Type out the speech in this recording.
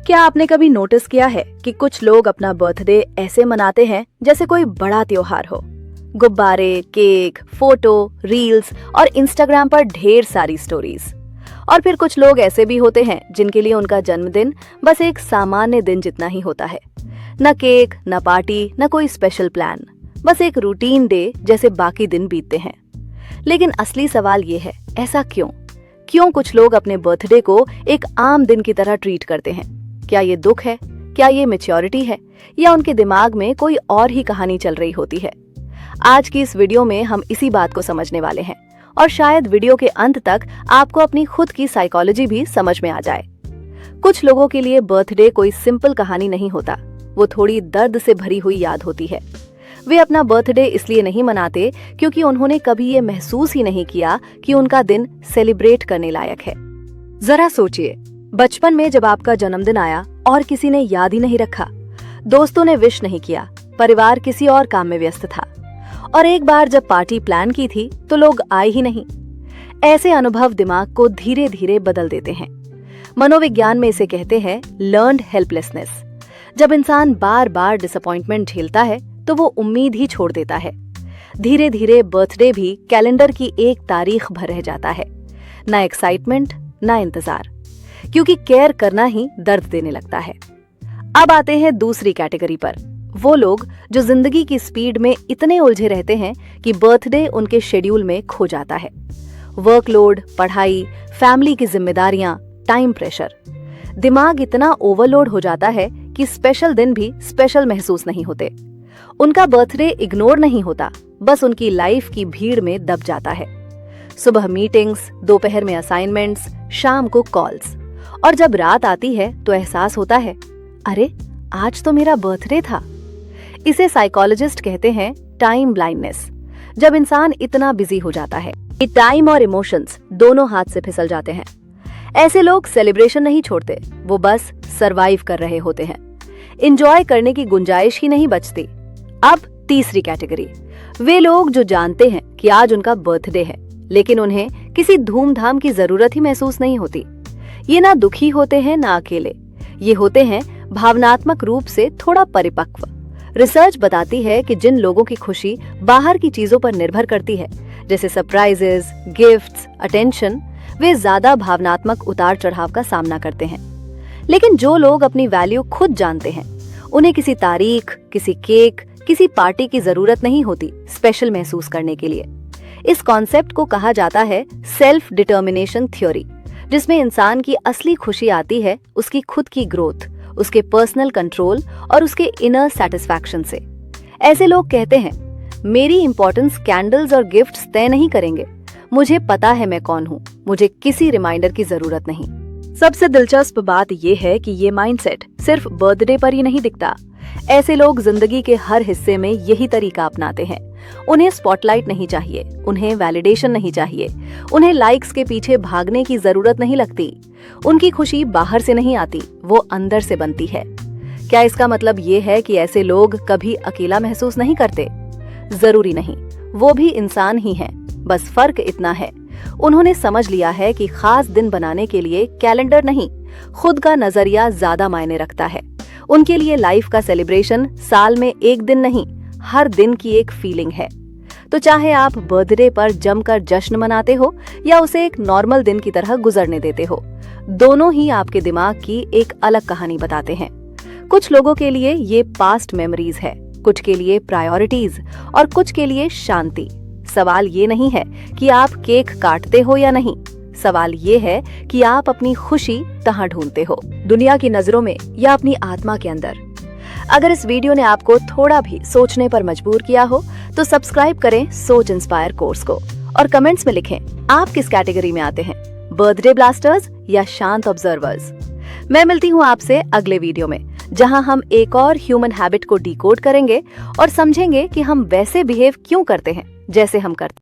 क्या आपने कभी नोटिस किया है कि कुछ लोग अपना बर्थडे ऐसे मनाते हैं जैसे कोई बड़ा त्योहार हो। गुब्बारे, केक, फोटो, रील्स और इंस्टाग्राम पर ढेर सारी स्टोरीज। और फिर कुछ लोग ऐसे भी होते हैं जिनके लिए उनका जन्मदिन बस एक सामान्य दिन जितना ही होता है। न केक, न पार्टी, न कोई स्पेशल प्लान, बस एक रूटीन डे जैसे बाकी दिन बीतते हैं। लेकिन असली सवाल ये है, ऐसा क्यों? क्यों कुछ लोग अपने बर्थडे को एक आम दिन की तरह ट्रीट करते हैं? क्या ये दुख है? क्या ये मैच्योरिटी है? या उनके दिमाग में कोई और ही कहानी चल रही होती है? आज की इस वीडियो में हम इसी बात को समझने वाले हैं और शायद वीडियो के अंत तक आपको अपनी खुद की साइकोलॉजी भी समझ में आ जाए। कुछ लोगों के लिए बर्थडे कोई सिंपल कहानी नहीं होता, वो थोड़ी दर्द से भरी हुई याद होती है। वे अपना बर्थडे इसलिए नहीं मनाते क्योंकि उन्होंने कभी ये महसूस ही नहीं किया कि उनका दिन सेलिब्रेट करने लायक है। जरा सोचिए, बचपन में जब आपका जन्मदिन आया और किसी ने याद ही नहीं रखा, दोस्तों ने विश नहीं किया, परिवार किसी और काम में व्यस्त था, और एक बार जब पार्टी प्लान की थी तो लोग आए ही नहीं। ऐसे अनुभव दिमाग को धीरे धीरे बदल देते हैं। मनोविज्ञान में इसे कहते हैं लर्न्ड हेल्पलेसनेस। जब इंसान बार बार डिसअपॉइंटमेंट झेलता है तो वो उम्मीद ही छोड़ देता है। धीरे धीरे बर्थडे भी कैलेंडर की एक तारीख भर रह जाता है, ना एक्साइटमेंट ना इंतजार, क्योंकि केयर करना ही दर्द देने लगता है। अब आते हैं दूसरी कैटेगरी पर, वो लोग जो जिंदगी की स्पीड में इतने उलझे रहते हैं कि बर्थडे उनके शेड्यूल में खो जाता है। वर्कलोड, पढ़ाई, फैमिली की जिम्मेदारियां, टाइम प्रेशर, दिमाग इतना ओवरलोड हो जाता है कि स्पेशल दिन भी स्पेशल महसूस नहीं होते। उनका बर्थडे इग्नोर नहीं होता, बस उनकी लाइफ की भीड़ में दब जाता है। सुबह मीटिंग्स, दोपहर में असाइनमेंट्स, शाम को कॉल्स, और जब रात आती है तो एहसास होता है, अरे आज तो मेरा बर्थडे था। इसे साइकोलॉजिस्ट कहते हैं टाइम ब्लाइंडनेस। जब इंसान इतना बिजी हो जाता है कि टाइम और इमोशंस दोनों हाथ से फिसल जाते हैं। ऐसे लोग सेलिब्रेशन नहीं छोड़ते, वो बस सरवाइव कर रहे होते हैं। एंजॉय करने की गुंजाइश ही नहीं बचती। अब तीसरी कैटेगरी, वे लोग जो जानते हैं कि आज उनका बर्थडे है, लेकिन उन्हें किसी धूमधाम की जरूरत ही महसूस नहीं होती। ये ना दुखी होते हैं ना अकेले, ये होते हैं भावनात्मक रूप से थोड़ा परिपक्व। रिसर्च बताती है कि जिन लोगों की खुशी बाहर की चीजों पर निर्भर करती है, जैसे सरप्राइजेस, गिफ्ट्स, अटेंशन, वे ज्यादा भावनात्मक उतार चढ़ाव का सामना करते हैं। लेकिन जो लोग अपनी वैल्यू खुद जानते हैं, उन्हें किसी तारीख, किसी केक, किसी पार्टी की जरूरत नहीं होती स्पेशल महसूस करने के लिए। इस कॉन्सेप्ट को कहा जाता है सेल्फ डिटर्मिनेशन थ्योरी, जिसमें इंसान की असली खुशी आती है उसकी खुद की ग्रोथ, उसके पर्सनल कंट्रोल और उसके इनर सेटिस्फैक्शन से। ऐसे लोग कहते हैं, मेरी इंपॉर्टेंस कैंडल्स और गिफ्ट्स तय नहीं करेंगे, मुझे पता है मैं कौन हूँ, मुझे किसी रिमाइंडर की जरूरत नहीं। सबसे दिलचस्प बात यह है कि ये माइंडसेट सिर्फ बर्थडे पर ही नहीं दिखता। ऐसे लोग जिंदगी के हर हिस्से में यही तरीका अपनाते हैं। उन्हें स्पॉटलाइट नहीं चाहिए, उन्हें वैलिडेशन नहीं चाहिए, उन्हें लाइक्स के पीछे भागने की जरूरत नहीं लगती। उनकी खुशी बाहर से नहीं आती, वो अंदर से बनती है। क्या इसका मतलब ये है कि ऐसे लोग कभी अकेला महसूस नहीं करते? जरूरी नहीं, वो भी इंसान ही हैं। बस फर्क इतना है, उन्होंने समझ लिया है कि खास दिन बनाने के लिए कैलेंडर नहीं, खुद का नजरिया ज्यादा मायने रखता है। उनके लिए लाइफ का सेलिब्रेशन साल में एक दिन नहीं, हर दिन की एक फीलिंग है। तो चाहे आप बर्थडे पर जमकर जश्न मनाते हो या उसे एक नॉर्मल दिन की तरह गुजरने देते हो, दोनों ही आपके दिमाग की एक अलग कहानी बताते हैं। कुछ लोगों के लिए ये पास्ट मेमोरीज है, कुछ के लिए प्रायोरिटीज और कुछ के लिए शांति। सवाल ये नहीं है कि आप केक काटते हो या नहीं, सवाल ये है कि आप अपनी खुशी कहाँ ढूंढते हो, दुनिया की नजरों में या अपनी आत्मा के अंदर। अगर इस वीडियो ने आपको थोड़ा भी सोचने पर मजबूर किया हो तो सब्सक्राइब करें सोच इंस्पायर कोर्स को और कमेंट्स में लिखें आप किस कैटेगरी में आते हैं, बर्थडे ब्लास्टर्स या शांत ऑब्जर्वर्स। मैं मिलती हूँ आपसे अगले वीडियो में, जहां हम एक और ह्यूमन हैबिट को डिकोड करेंगे और समझेंगे कि हम वैसे बिहेव क्यों करते हैं जैसे हम करते हैं।